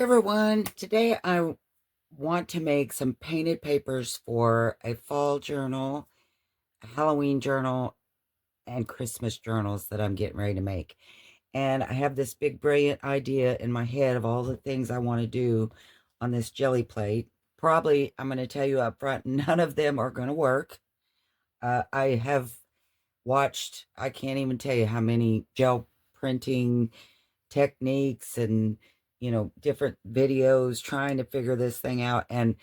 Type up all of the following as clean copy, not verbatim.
Everyone, today I want to make some painted papers for a fall journal, a Halloween journal, and Christmas journals that I'm getting ready to make. And I have this big brilliant idea in my head of all the things I want to do on this jelly plate. Probably, I'm going to tell you up front, none of them are going to work. I have watched, I can't even tell you how many gel printing techniques and different videos trying to figure this thing out, and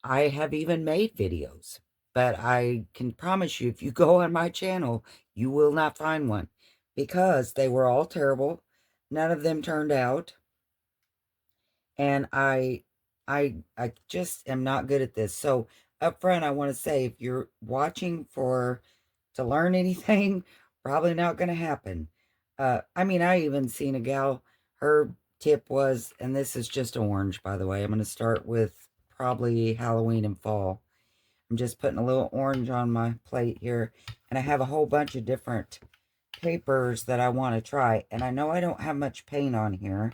I have even made videos, but I can promise you if you go on my channel you will not find one because they were all terrible. None of them turned out, and I just am not good at this. So up front I want to say, if you're watching for to learn anything, probably not going to happen. I mean, I even seen a gal, her tip was, and this is just orange, by the way. I'm going to start with probably Halloween and fall. I'm just putting a little orange on my plate here, and I have a whole bunch of different papers that I want to try. And I know I don't have much paint on here,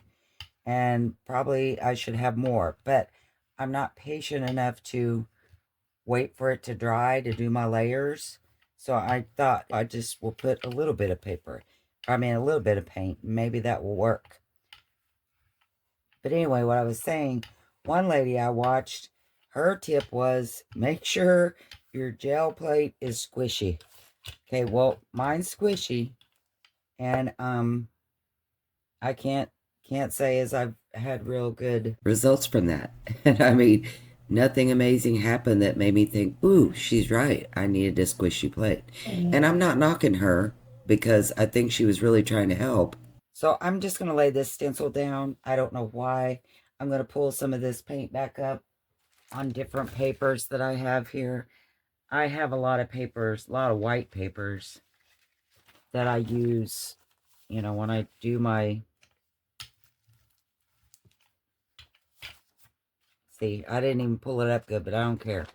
and probably I should have more, but I'm not patient enough to wait for it to dry to do my layers. So I thought I just will put a little bit of paper. I mean, a little bit of paint. Maybe that will work. But anyway, what I was saying, one lady I watched, her tip was make sure your gel plate is squishy. Okay, well, mine's squishy, and I can't say as I've had real good results from that. And I mean, nothing amazing happened that made me think, ooh, she's right, I needed a squishy plate. And I'm not knocking her because I think she was really trying to help. So I'm just going to lay this stencil down. I don't know why. I'm going to pull some of this paint back up on different papers that I have here. I have a lot of papers, a lot of white papers that I use, when I do my... See, I didn't even pull it up good, but I don't care.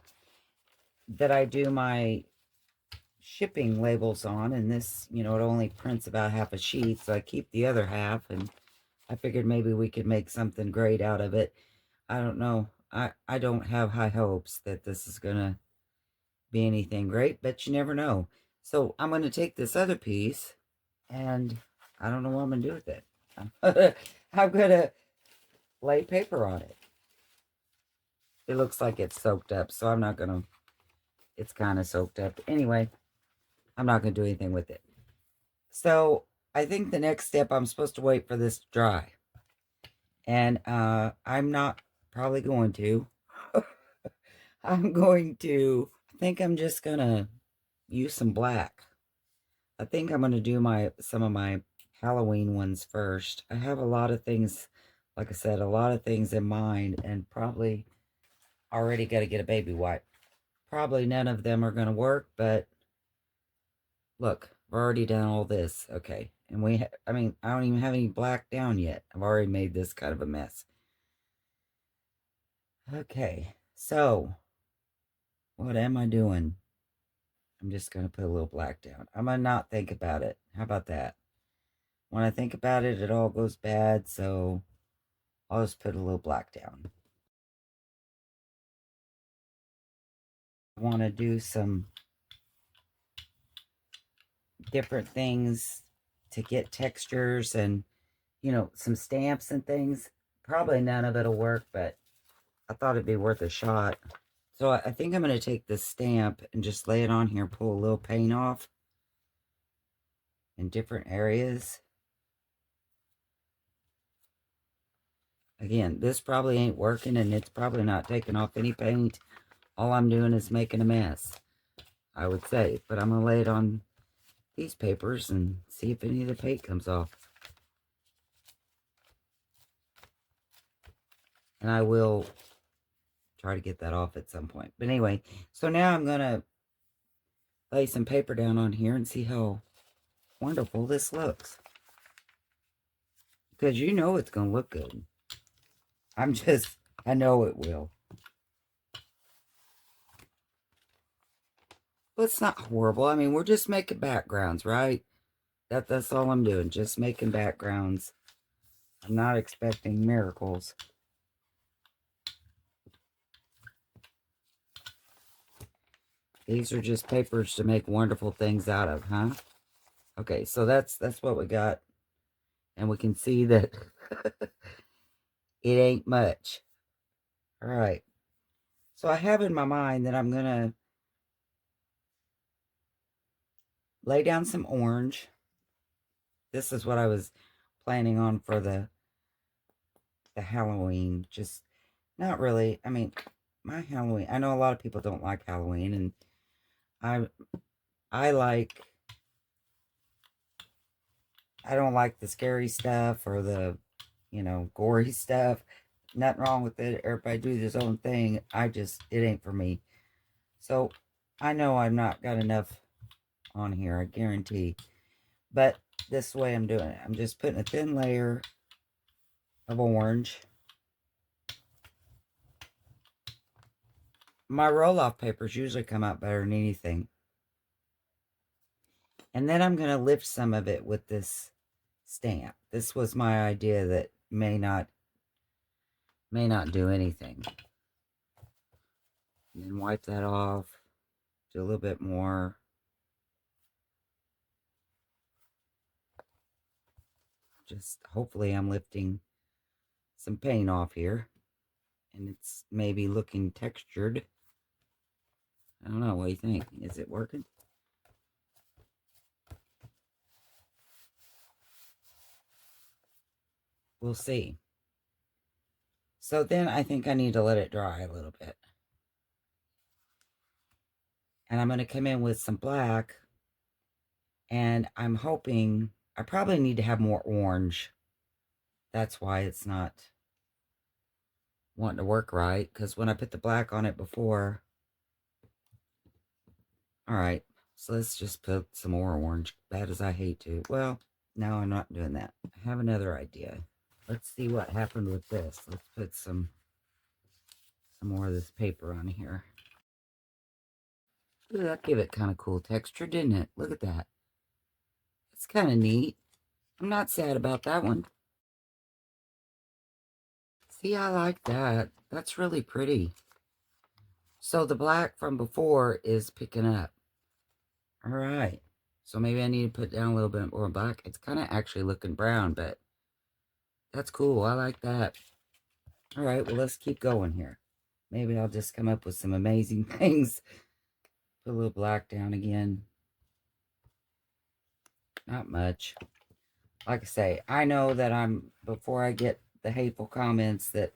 That I do my shipping labels on, and this, it only prints about half a sheet, so I keep the other half, and I figured maybe we could make something great out of it. I don't know. I don't have high hopes that this is going to be anything great, but you never know. So I'm going to take this other piece, and I don't know what I'm going to do with it. I'm going to lay paper on it. It looks like it's soaked up, so I'm not going to... It's kind of soaked up. Anyway, I'm not going to do anything with it. So I think the next step, I'm supposed to wait for this to dry. And I'm not probably going to. I think I'm just going to use some black. I think I'm going to do some of my Halloween ones first. I have a lot of things, like I said, a lot of things in mind, and probably already got to get a baby wipe. Probably none of them are going to work, but look, I've already done all this. Okay. And I mean, I don't even have any black down yet. I've already made this kind of a mess. Okay. So, what am I doing? I'm just going to put a little black down. I'm going to not think about it. How about that? When I think about it, it all goes bad. So, I'll just put a little black down. I want to do some different things to get textures and, some stamps and things. Probably none of it'll work, but I thought it'd be worth a shot. So I think I'm going to take this stamp and just lay it on here, pull a little paint off in different areas. Again, this probably ain't working, and it's probably not taking off any paint. All I'm doing is making a mess, I would say. But I'm going to lay it on these papers and see if any of the paint comes off. And I will try to get that off at some point. But anyway, so now I'm going to lay some paper down on here and see how wonderful this looks. Because you know it's going to look good. I know it will. But it's not horrible. I mean, we're just making backgrounds, right? That's all I'm doing. Just making backgrounds I'm not expecting miracles. These are just papers to make wonderful things out of, huh? Okay, so that's what we got. And we can see that it ain't much. All right. So I have in my mind that I'm going to lay down some orange. This is what I was planning on for the Halloween. Just not really. I mean, my Halloween. I know a lot of people don't like Halloween, and I like. I don't like the scary stuff or the, gory stuff. Nothing wrong with it. Everybody do his own thing. It ain't for me. So I know I've not got enough on here, I guarantee. But this way I'm doing it. I'm just putting a thin layer of orange. My roll-off papers usually come out better than anything. And then I'm going to lift some of it with this stamp. This was my idea that may not do anything. And then wipe that off. Do a little bit more. Just hopefully I'm lifting some paint off here. And it's maybe looking textured. I don't know. What do you think? Is it working? We'll see. So then I think I need to let it dry a little bit. And I'm going to come in with some black. And I'm hoping, I probably need to have more orange. That's why it's not wanting to work right. Because when I put the black on it before. Alright, so let's just put some more orange. Bad as I hate to. Well, now I'm not doing that. I have another idea. Let's see what happened with this. Let's put some more of this paper on here. Ooh, that gave it kind of cool texture, didn't it? Look at that. It's kind of neat. I'm not sad about that one. See, I like that. That's really pretty. So the black from before is picking up. All right. So maybe I need to put down a little bit more black. It's kind of actually looking brown, but that's cool. I like that. All right, well, let's keep going here. Maybe I'll just come up with some amazing things. Put a little black down again. Not much. Like I say, I know that before I get the hateful comments that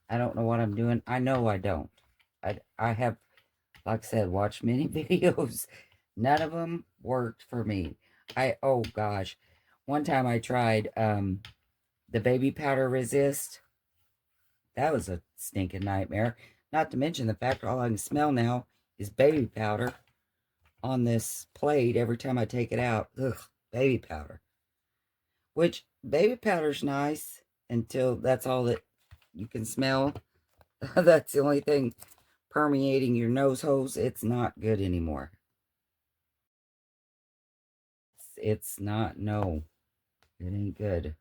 I don't know what I'm doing, I know I don't. I have, like I said, watched many videos. None of them worked for me. Oh gosh. One time I tried the baby powder resist. That was a stinking nightmare. Not to mention the fact all I can smell now is baby powder on this plate every time I take it out. Ugh, baby powder. Which, baby powder's nice until that's all that you can smell. That's the only thing permeating your nose holes. It's not good anymore. It's not, no. It ain't good.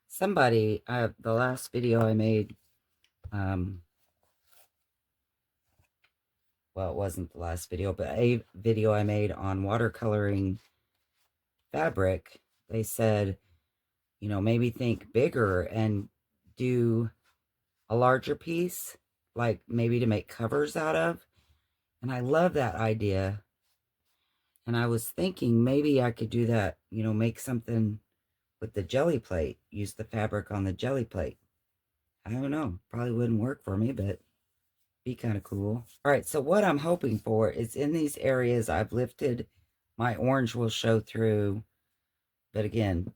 Somebody, the last video I made, well, it wasn't the last video, but a video I made on watercoloring fabric, they said, maybe think bigger and do a larger piece, like maybe to make covers out of. And I love that idea. And I was thinking maybe I could do that, make something with the jelly plate, use the fabric on the jelly plate. I don't know, probably wouldn't work for me, but be kind of cool. All right, so what I'm hoping for is in these areas I've lifted, my orange will show through. But again,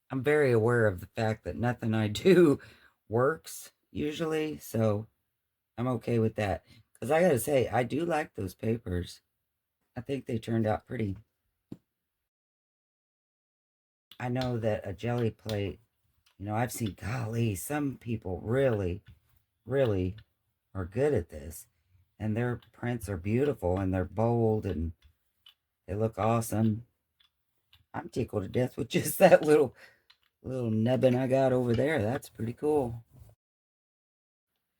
I'm very aware of the fact that nothing I do works usually, so I'm okay with that. Because I gotta say, I do like those papers. I think they turned out pretty. I know that a jelly plate, I've seen, golly, some people really, really are good at this. And their prints are beautiful and they're bold and they look awesome. I'm tickled to death with just that little little nubbin I got over there. That's pretty cool.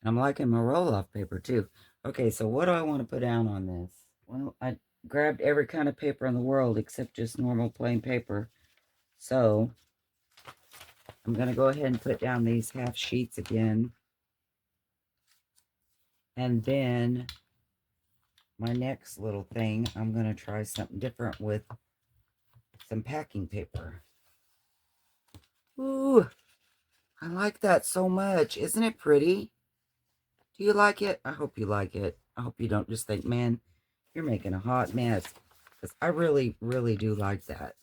I'm liking my roll-off paper too. Okay, so what do I want to put down on this? Well, I grabbed every kind of paper in the world except just normal plain paper. So I'm going to go ahead and put down these half sheets again. And then my next little thing, I'm going to try something different with some packing paper. Ooh, I like that so much. Isn't it pretty? Do you like it? I hope you like it. I hope you don't just think, man, you're making a hot mess. Because I really, really do like that.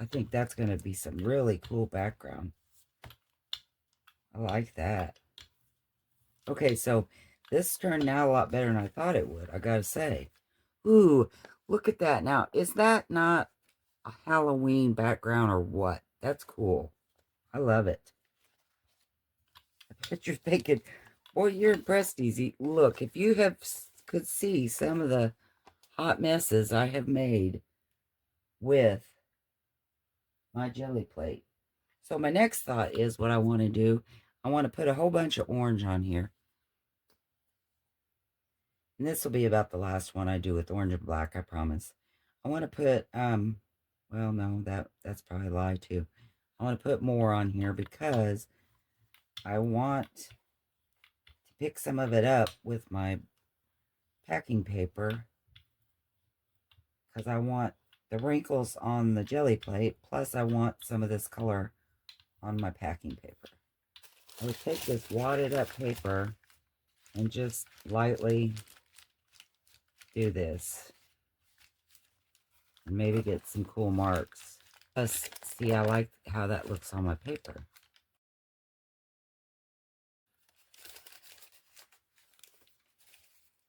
I think that's going to be some really cool background. I like that. Okay, so this turned out a lot better than I thought it would, I gotta say. Ooh, look at that. Now, is that not a Halloween background or what? That's cool. I love it. I bet you're thinking, boy, you're impressed, Easy. Look, if you could see some of the hot messes I have made with my jelly plate. So my next thought is what I want to do. I want to put a whole bunch of orange on here. And this will be about the last one I do with orange and black, I promise. I want to put, well, no, that's probably a lie too. I want to put more on here because I want to pick some of it up with my packing paper because I want the wrinkles on the jelly plate, plus I want some of this color on my packing paper. I would take this wadded up paper and just lightly do this and maybe get some cool marks. Plus, see, I like how that looks on my paper.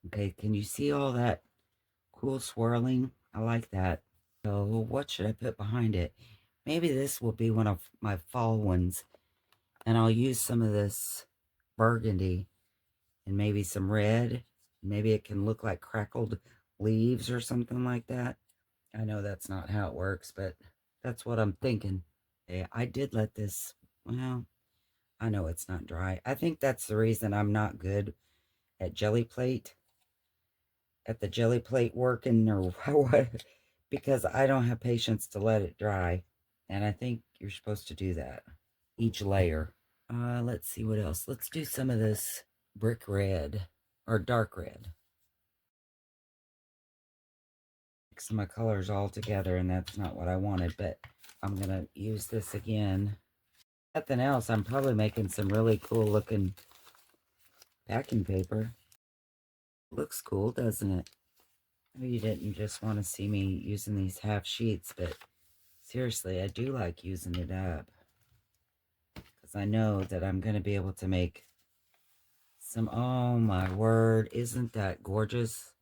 Okay, can you see all that cool swirling? I like that. So what should I put behind it? Maybe this will be one of my fall ones. And I'll use some of this burgundy and maybe some red. Maybe it can look like crackled leaves or something like that. I know that's not how it works, but that's what I'm thinking. Yeah, I did let this, well, I know it's not dry. I think that's the reason I'm not good at the jelly plate working or what, because I don't have patience to let it dry. And I think you're supposed to do that. Each layer. Let's see what else. Let's do some of this brick red or dark red. Mix my colors all together, and that's not what I wanted, but I'm going to use this again. Nothing else, I'm probably making some really cool looking packing paper. Looks cool, doesn't it? Maybe you didn't just want to see me using these half sheets, but seriously, I do like using it up. Because I know that I'm going to be able to make some, oh my word, isn't that gorgeous?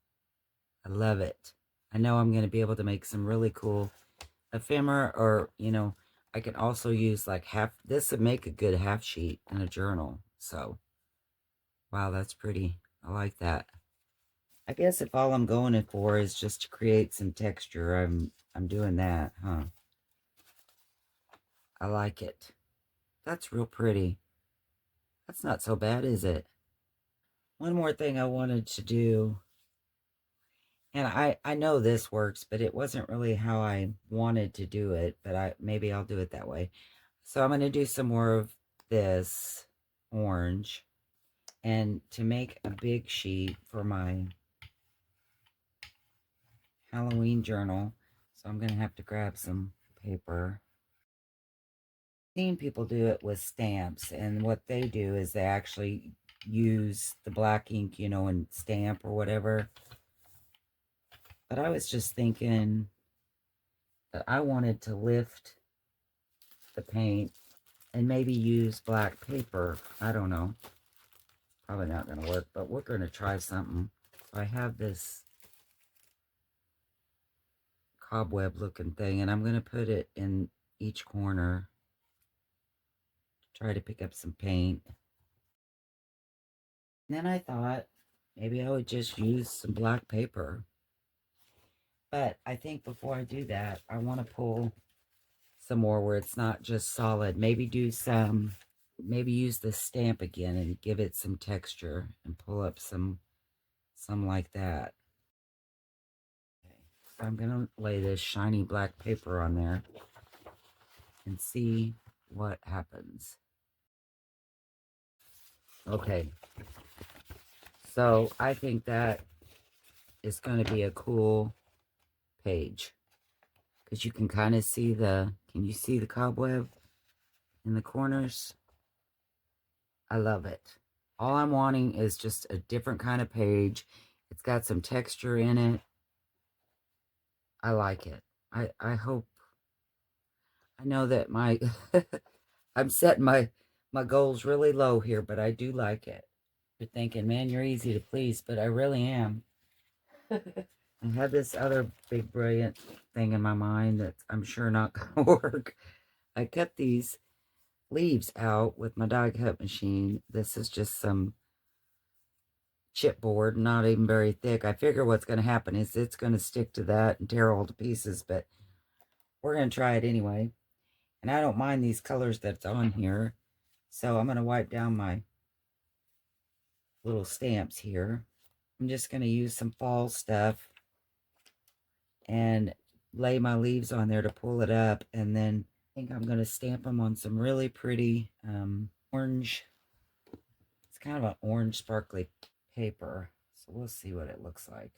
I love it. I know I'm going to be able to make some really cool ephemera, or, you know, I can also use like this would make a good half sheet in a journal. So, wow, that's pretty. I like that. I guess if all I'm going for is just to create some texture, I'm doing that, huh? I like it. That's real pretty. That's not so bad, is it? One more thing I wanted to do, and I know this works, but it wasn't really how I wanted to do it, but maybe I'll do it that way. So I'm going to do some more of this orange, and to make a big sheet for my Halloween journal, so I'm going to have to grab some paper. I've seen people do it with stamps, and what they do is they actually use the black ink, you know, and stamp or whatever. But I was just thinking that I wanted to lift the paint and maybe use black paper. I don't know. Probably not going to work, but we're going to try something. I have this cobweb looking thing, and I'm going to put it in each corner. Try to pick up some paint. And then I thought maybe I would just use some black paper. But I think before I do that, I want to pull some more where it's not just solid. Maybe do some, maybe use the stamp again and give it some texture and pull up some like that. Okay. So I'm going to lay this shiny black paper on there and see what happens. Okay. So I think that is going to be a cool page. Because you can kind of see can you see the cobweb in the corners? I love it. All I'm wanting is just a different kind of page. It's got some texture in it. I like it. I hope, I know that my, I'm setting my goals really low here, but I do like it. You're thinking, man, you're easy to please, but I really am. I had this other big brilliant thing in my mind that I'm sure not going to work. I cut these leaves out with my die cut machine. This is just some chipboard, not even very thick. I figure what's going to happen is it's going to stick to that and tear all to pieces, but we're going to try it anyway. And I don't mind these colors that's on here, so I'm going to wipe down my little stamps here. I'm just going to use some fall stuff and lay my leaves on there to pull it up, and then I think I'm going to stamp them on some really pretty orange. It's kind of an orange sparkly paper, so we'll see what it looks like.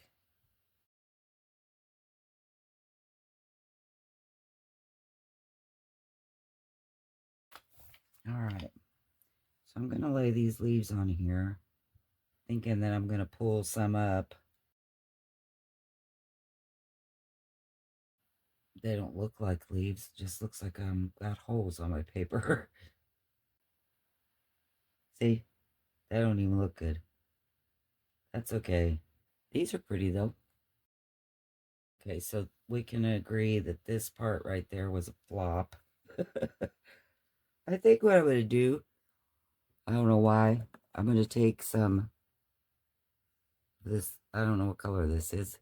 All right, so I'm going to lay these leaves on here, thinking that I'm going to pull some up. They don't look like leaves, it just looks like got holes on my paper. See, they don't even look good. That's okay. These are pretty though. Okay, so we can agree that this part right there was a flop. I think what I'm going to do, I don't know why, I'm going to take some, this, I don't know what color this is.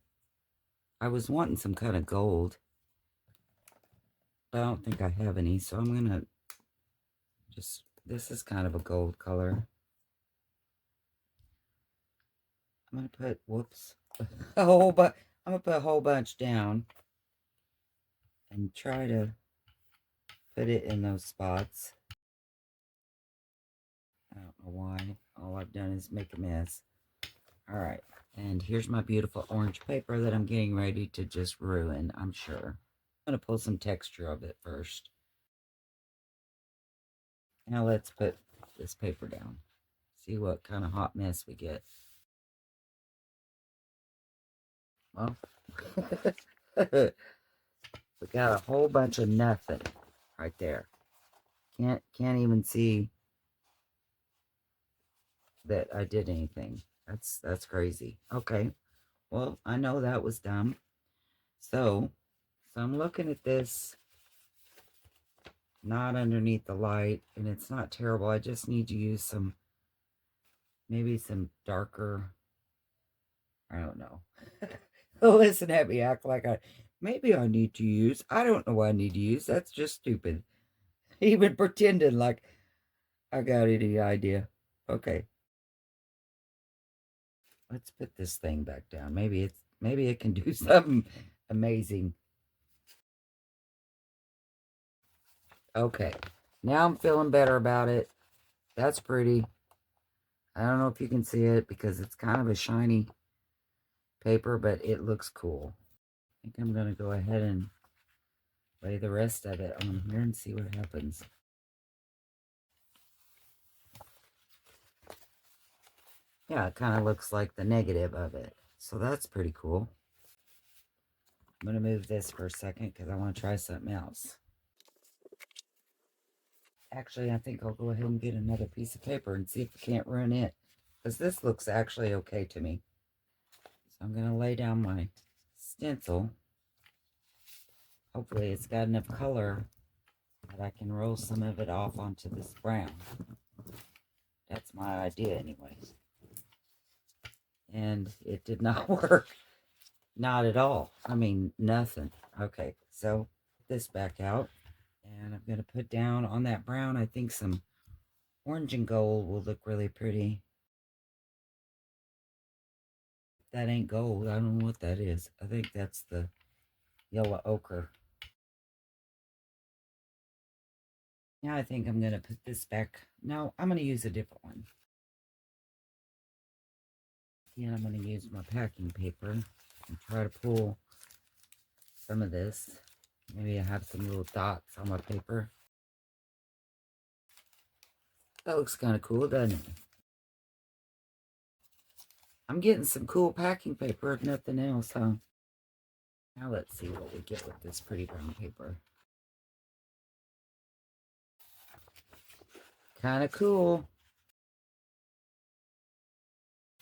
I was wanting some kind of gold. I don't think I have any, so I'm going to just, this is kind of a gold color. I'm going to put, whoops, a whole bunch, I'm going to put a whole bunch down and try to put it in those spots. I don't know why. All I've done is make a mess. All right. And here's my beautiful orange paper that I'm getting ready to just ruin, I'm sure. I'm going to pull some texture of it first. Now let's put this paper down. See what kind of hot mess we get. Well, we got a whole bunch of nothing right there. Can't even see that I did anything. That's crazy. Okay. Well, I know that was dumb. So I'm looking at this not underneath the light, and it's not terrible. I just need to use some, maybe some darker, I don't know. Listen at me act like maybe I need to use, I don't know what I need to use. That's just stupid. Even pretending like I got any idea. Okay. Let's put this thing back down. Maybe it can do something amazing. Okay. Now I'm feeling better about it. That's pretty. I don't know if you can see it because it's kind of a shiny paper, but it looks cool. I think I'm going to go ahead and lay the rest of it on here and see what happens. Yeah, it kind of looks like the negative of it. So that's pretty cool. I'm going to move this for a second because I want to try something else. Actually, I think I'll go ahead and get another piece of paper and see if I can't ruin it. Because this looks actually okay to me. So I'm going to lay down my stencil. Hopefully it's got enough color that I can roll some of it off onto this brown. That's my idea anyways. And it did not work. Not at all. I mean, nothing. Okay, so this back out. And I'm going to put down on that brown, I think some orange and gold will look really pretty. That ain't gold. I don't know what that is. I think that's the yellow ochre. Now I think I'm going to put this back. No, I'm going to use a different one. And I'm going to use my packing paper and try to pull some of this. Maybe I have some little dots on my paper. That looks kind of cool, doesn't it? I'm getting some cool packing paper, if nothing else, huh? Now let's see what we get with this pretty brown paper. Kind of cool.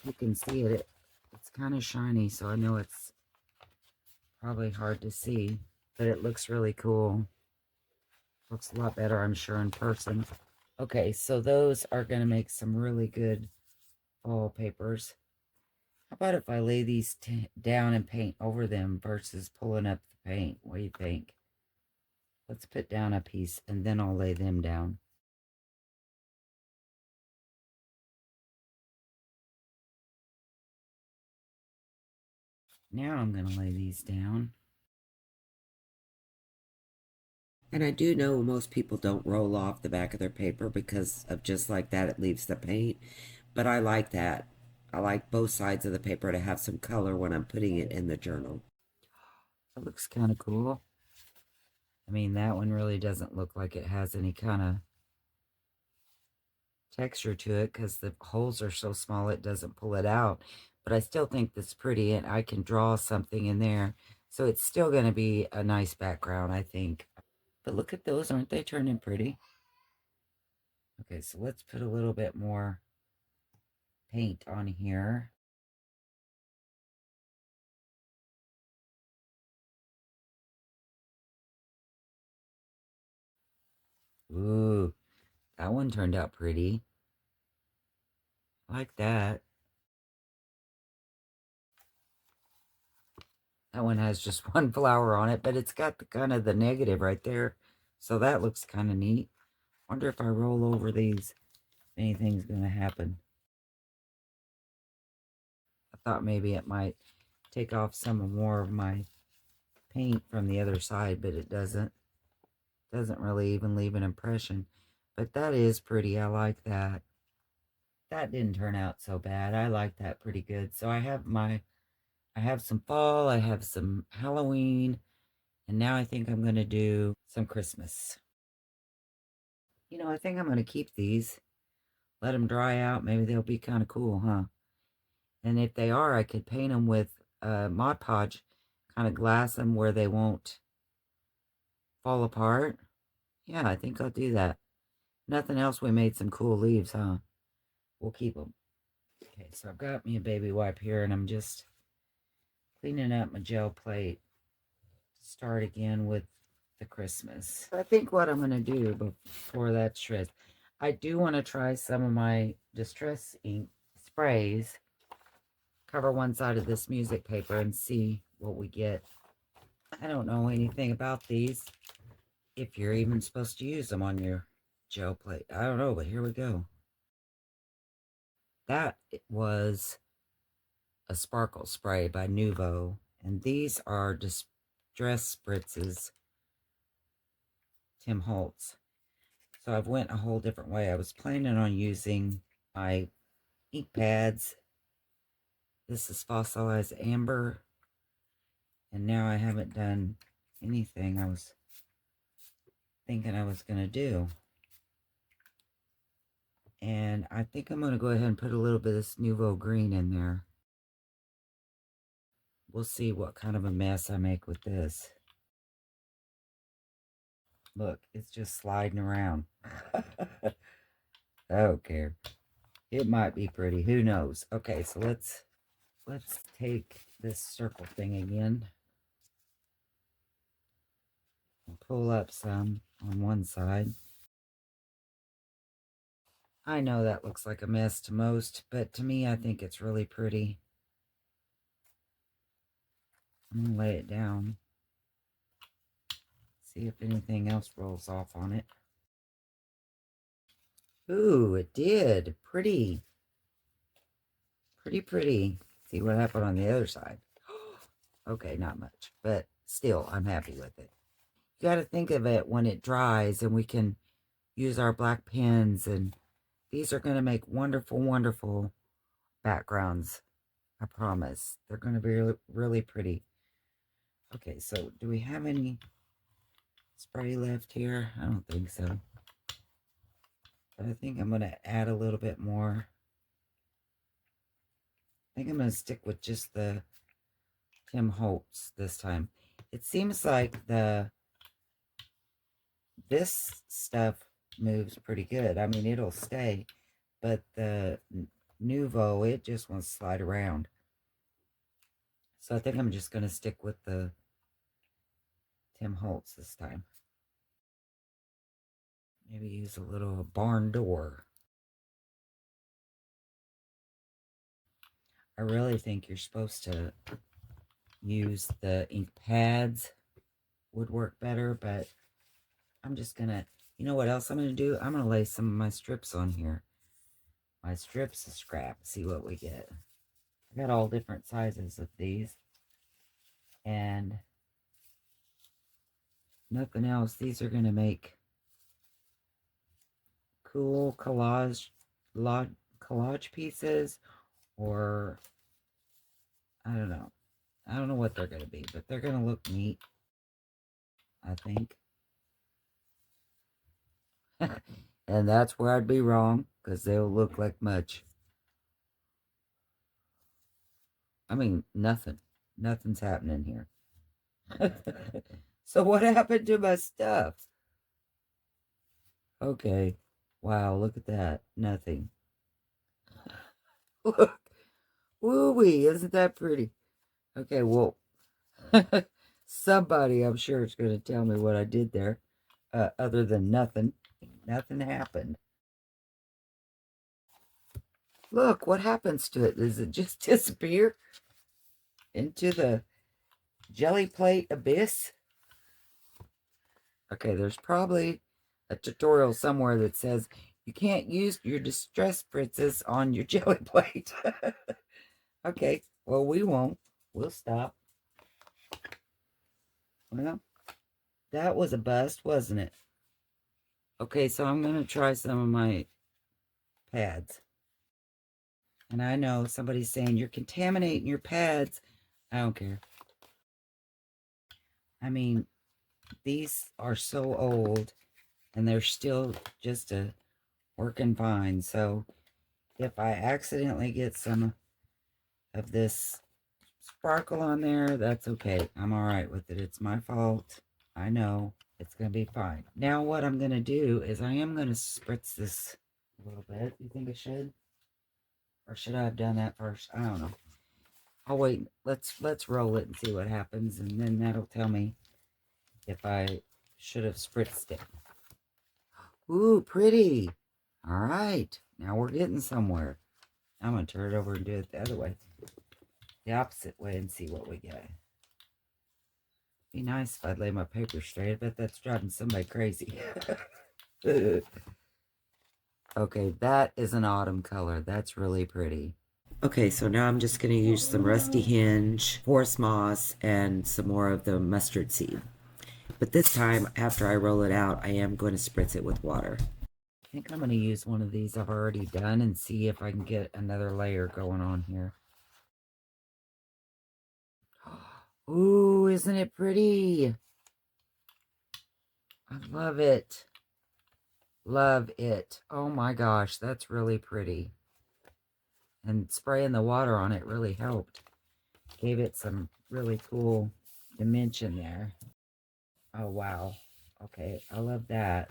You can see it. It's kind of shiny, so I know it's probably hard to see, but it looks really cool. Looks a lot better, I'm sure, in person. Okay, so those are going to make some really good fall papers. How about if I lay these down and paint over them versus pulling up the paint? What do you think? Let's put down a piece and then I'll lay them down. Now I'm going to lay these down. And I do know most people don't roll off the back of their paper because of just like that, it leaves the paint. But I like that. I like both sides of the paper to have some color when I'm putting it in the journal. It looks kind of cool. I mean, that one really doesn't look like it has any kind of texture to it because the holes are so small it doesn't pull it out. But I still think that's pretty, and I can draw something in there. So it's still going to be a nice background, I think. But look at those. Aren't they turning pretty? Okay, so let's put a little bit more paint on here. Ooh, that one turned out pretty. I like that. That one has just one flower on it, but it's got the kind of the negative right there. So that looks kind of neat. Wonder if I roll over these, if anything's going to happen. I thought maybe it might take off some more of my paint from the other side, but it doesn't. Doesn't really even leave an impression. But that is pretty. I like that. That didn't turn out so bad. I like that pretty good. So I have some fall, I have some Halloween, and now I think I'm going to do some Christmas. You know, I think I'm going to keep these, let them dry out. Maybe they'll be kind of cool, huh? And if they are, I could paint them with Mod Podge, kind of glass them where they won't fall apart. Yeah, I think I'll do that. Nothing else, we made some cool leaves, huh? We'll keep them. Okay, so I've got me a baby wipe here, and I'm just cleaning up my gel plate to start again with the Christmas. I think what I'm going to do before that shreds, I do want to try some of my Distress ink sprays, cover one side of this music paper and see what we get. I don't know anything about these, if you're even supposed to use them on your gel plate. I don't know, but here we go. That was a sparkle spray by Nuvo, and these are Distress spritzes, Tim Holtz. So I've went a whole different way. I was planning on using my ink pads. This is fossilized amber, and now I haven't done anything I was thinking I was going to do. And I think I'm going to go ahead and put a little bit of this Nuvo green in there. We'll see what kind of a mess I make with this. Look, it's just sliding around. I don't care. It might be pretty. Who knows? Okay, so let's take this circle thing again and pull up some on one side. I know that looks like a mess to most, but to me, I think it's really pretty. I'm going to lay it down. See if anything else rolls off on it. Ooh, it did. Pretty. Pretty, pretty. See what happened on the other side. Okay, not much, but still, I'm happy with it. You got to think of it when it dries and we can use our black pens, and these are going to make wonderful, wonderful backgrounds. I promise. They're going to be really, really pretty. Okay, so do we have any spray left here? I don't think so. But I think I'm going to add a little bit more. I think I'm going to stick with just the Tim Holtz this time. It seems like this stuff moves pretty good. I mean, it'll stay, but the Nouveau, it just wants to slide around. So I think I'm just going to stick with the Tim Holtz this time. Maybe use a little barn door. I really think you're supposed to use the ink pads. Would work better, but I'm just going to, you know what else I'm going to do? I'm going to lay some of my strips on here. My strips of scrap. See what we get. I got all different sizes of these. And nothing else. These are going to make cool collage pieces, or I don't know. I don't know what they're going to be, but they're going to look neat, I think. And that's where I'd be wrong, because they'll look like much. I mean, nothing. Nothing's happening here. So what happened to my stuff? Okay. Wow, look at that. Nothing. Look. Woo-wee, isn't that pretty? Okay, well, somebody, I'm sure, is going to tell me what I did there, other than nothing. Nothing happened. Look, what happens to it? Does it just disappear into the jelly plate abyss? Okay, there's probably a tutorial somewhere that says you can't use your distress spritzes on your jelly plate. Okay, well, we won't. We'll stop. Well, that was a bust, wasn't it? Okay, so I'm going to try some of my pads. And I know somebody's saying, you're contaminating your pads. I don't care. I mean, these are so old, and they're still just a working fine. So if I accidentally get some of this sparkle on there, that's okay. I'm all right with it. It's my fault. I know. It's going to be fine. Now what I'm going to do is I am going to spritz this a little bit. You think I should? Or should I have done that first? I don't know. I'll wait. Let's roll it and see what happens, and then that'll tell me if I should have spritzed it. Ooh, pretty. All right. Now we're getting somewhere. I'm going to turn it over and do it the other way. The opposite way, and see what we get. Be nice if I'd lay my paper straight. I bet that's driving somebody crazy. Okay, that is an autumn color. That's really pretty. Okay, so now I'm just going to use some rusty hinge, forest moss, and some more of the mustard seed. But this time, after I roll it out, I am going to spritz it with water. I think I'm going to use one of these I've already done and see if I can get another layer going on here. Ooh, isn't it pretty? I love it. Love it. Oh my gosh, that's really pretty. And spraying the water on it really helped. Gave it some really cool dimension there. Oh, wow. Okay, I love that.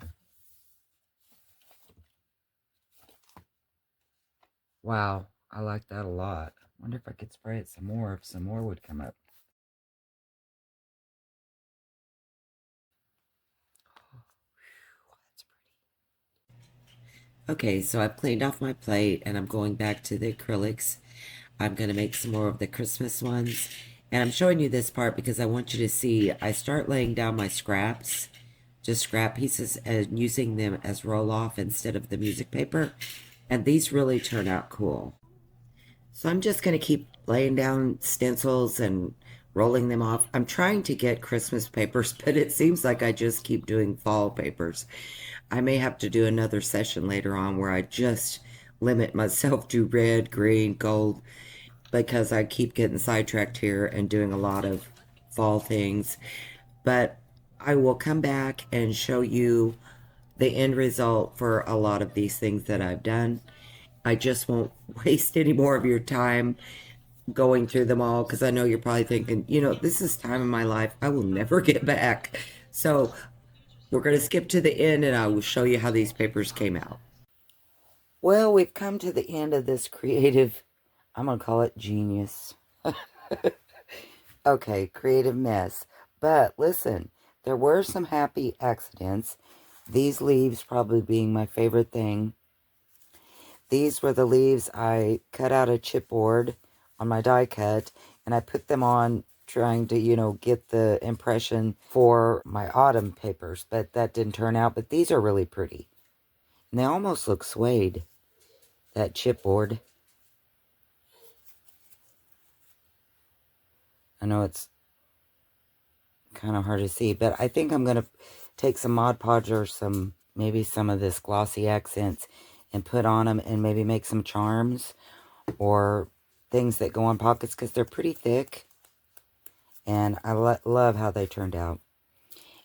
Wow, I like that a lot. Wonder if I could spray it some more, if some more would come up. Oh, that's pretty. Okay, so I've cleaned off my plate and I'm going back to the acrylics. I'm going to make some more of the Christmas ones. And I'm showing you this part because I want you to see, I start laying down my scraps, just scrap pieces, and using them as roll-off instead of the music paper. And these really turn out cool. So I'm just going to keep laying down stencils and rolling them off. I'm trying to get Christmas papers, but it seems like I just keep doing fall papers. I may have to do another session later on where I just limit myself to red, green, gold, because I keep getting sidetracked here and doing a lot of fall things. But I will come back and show you the end result for a lot of these things that I've done. I just won't waste any more of your time going through them all because I know you're probably thinking, you know, this is time in my life I will never get back. So we're going to skip to the end and I will show you how these papers came out. Well, we've come to the end of this creative, I'm going to call it genius. Okay, creative mess. But listen, there were some happy accidents. These leaves probably being my favorite thing. These were the leaves I cut out of chipboard on my die cut, and I put them on trying to, you know, get the impression for my autumn papers, but that didn't turn out. But these are really pretty. And they almost look suede, that chipboard. I know it's kind of hard to see, but I think I'm going to take some Mod Podge or maybe some of this glossy accents and put on them and maybe make some charms or things that go on pockets because they're pretty thick. And I love how they turned out.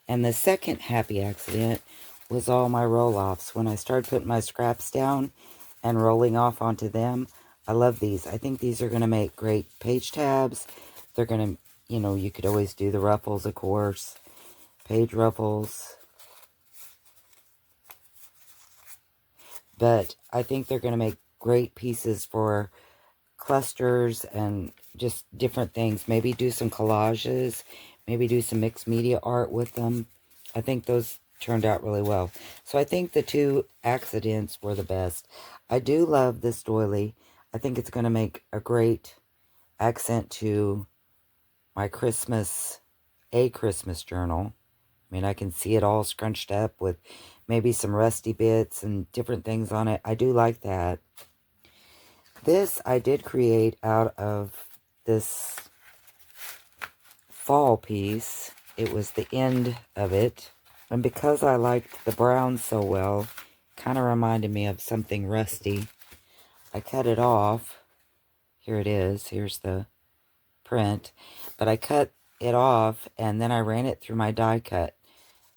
And the second happy accident was all my roll-offs. When I started putting my scraps down and rolling off onto them, I love these. I think these are going to make great page tabs. They're going to, you know, you could always do the ruffles, of course. Page ruffles. But I think they're going to make great pieces for clusters and just different things. Maybe do some collages. Maybe do some mixed media art with them. I think those turned out really well. So I think the two accidents were the best. I do love this doily. I think it's going to make a great accent to my Christmas journal. I mean, I can see it all scrunched up with maybe some rusty bits and different things on it. I do like that. This I did create out of this fall piece. It was the end of it. And because I liked the brown so well, kind of reminded me of something rusty. I cut it off. Here it is. Here's the print. But I cut it off and then I ran it through my die cut.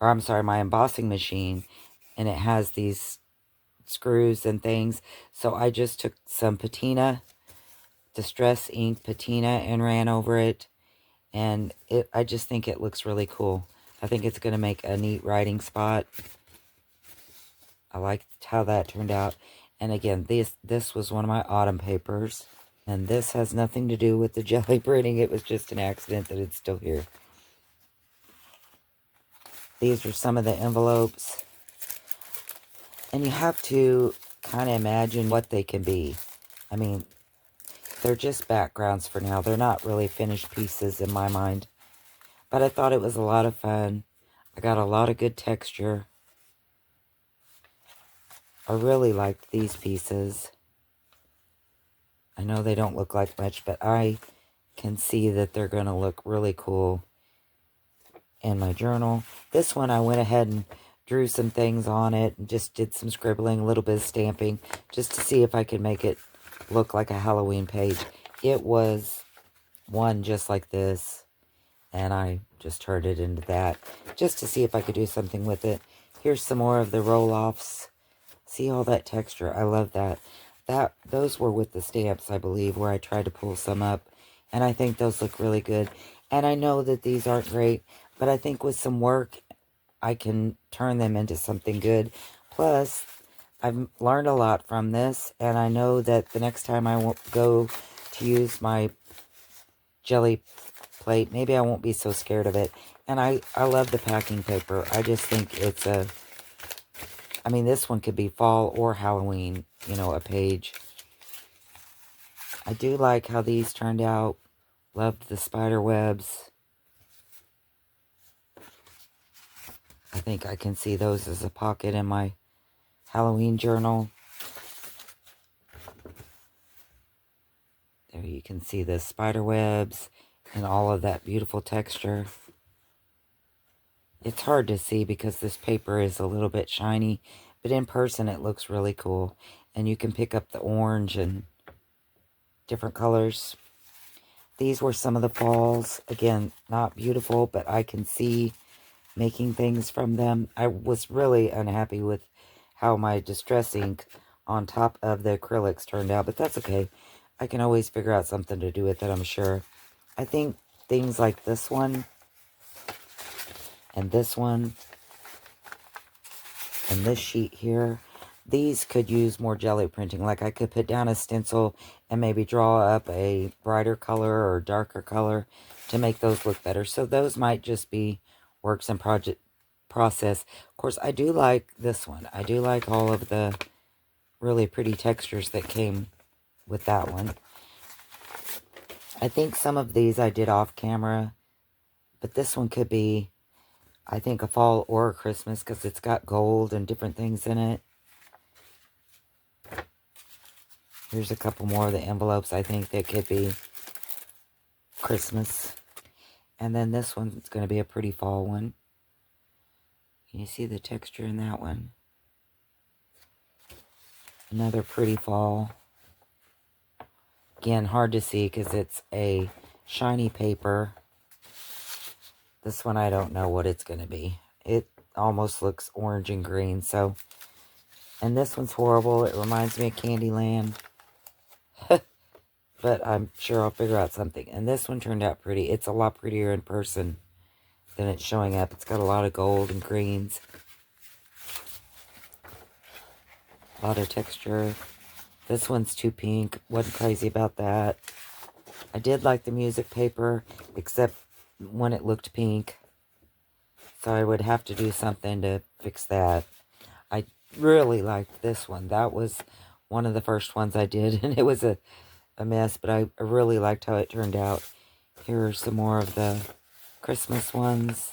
Or I'm sorry, my embossing machine. And it has these screws and things. So I just took some patina, distress ink patina, and ran over it. And I just think it looks really cool. I think it's going to make a neat writing spot. I liked how that turned out. And again, this was one of my autumn papers. And this has nothing to do with the jelly printing. It was just an accident that it's still here. These are some of the envelopes. And you have to kind of imagine what they can be. I mean, they're just backgrounds for now. They're not really finished pieces in my mind. But I thought it was a lot of fun. I got a lot of good texture. I really liked these pieces. I know they don't look like much, but I can see that they're going to look really cool in my journal. This one I went ahead and drew some things on it and just did some scribbling, a little bit of stamping, just to see if I could make it look like a Halloween page. It was one just like this, and I just turned it into that, just to see if I could do something with it. Here's some more of the roll-offs. See all that texture? I love that. Those were with the stamps, I believe, where I tried to pull some up. And I think those look really good. And I know that these aren't great, but I think with some work, I can turn them into something good. Plus, I've learned a lot from this, and I know that the next time I won't go to use my jelly plate, maybe I won't be so scared of it. And I love the packing paper. I just think it's I mean, this one could be fall or Halloween, you know, a page. I do like how these turned out. Loved the spider webs. I think I can see those as a pocket in my Halloween journal. There you can see the spider webs and all of that beautiful texture. It's hard to see because this paper is a little bit shiny, but in person it looks really cool. And you can pick up the orange and different colors. These were some of the falls. Again, not beautiful, but I can see making things from them. I was really unhappy with how my distress ink on top of the acrylics turned out, but that's okay. I can always figure out something to do with it, I'm sure. I think things like this one, and this one, and this sheet here, these could use more jelly printing. Like I could put down a stencil and maybe draw up a brighter color or darker color to make those look better. So those might just be works in process. Of course, I do like this one. I do like all of the really pretty textures that came with that one. I think some of these I did off camera, but this one could be, I think, a fall or a Christmas because it's got gold and different things in it. Here's a couple more of the envelopes I think that could be Christmas. And then this one's going to be a pretty fall one. Can you see the texture in that one? Another pretty fall. Again, hard to see because it's a shiny paper. This one I don't know what it's going to be. It almost looks orange and green. So, and this one's horrible. It reminds me of Candyland. But I'm sure I'll figure out something. And this one turned out pretty. It's a lot prettier in person than it's showing up. It's got a lot of gold and greens. A lot of texture. This one's too pink. Wasn't crazy about that. I did like the music paper, except when it looked pink. So I would have to do something to fix that. I really liked this one. That was one of the first ones I did, and it was a mess, but I really liked how it turned out. Here are some more of the Christmas ones.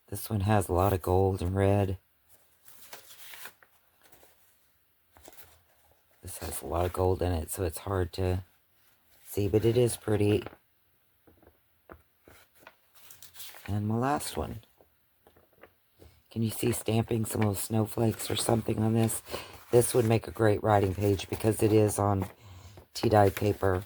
This one has a lot of gold and red. This has a lot of gold in it, so it's hard to see, but it is pretty. And my last one. Can you see stamping some little snowflakes or something on this? This would make a great writing page because it is on tea-dyed paper.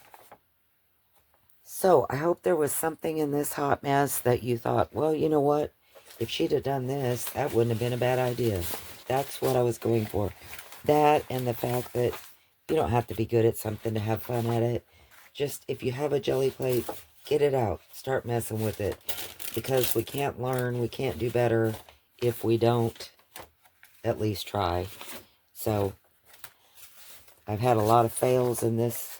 So, I hope there was something in this hot mess that you thought, well, you know what? If she'd have done this, that wouldn't have been a bad idea. That's what I was going for. That and the fact that you don't have to be good at something to have fun at it. Just, if you have a jelly plate, get it out. Start messing with it. Because we can't learn, we can't do better if we don't at least try. So, I've had a lot of fails in this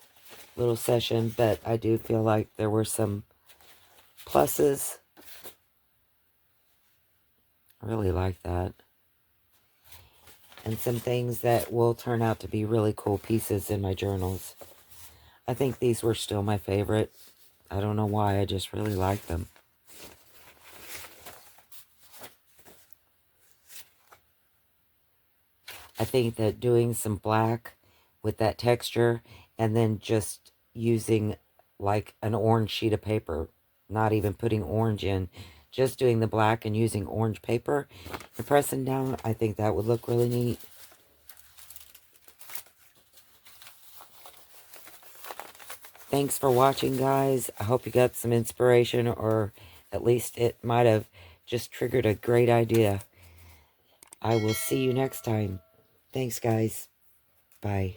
little session, but I do feel like there were some pluses. I really like that. And some things that will turn out to be really cool pieces in my journals. I think these were still my favorite. I don't know why, I just really like them. I think that doing some black with that texture and then just using like an orange sheet of paper, not even putting orange in, just doing the black and using orange paper and pressing down, I think that would look really neat. Thanks for watching, guys. I hope you got some inspiration, or at least it might have just triggered a great idea. I will see you next time. Thanks, guys. Bye.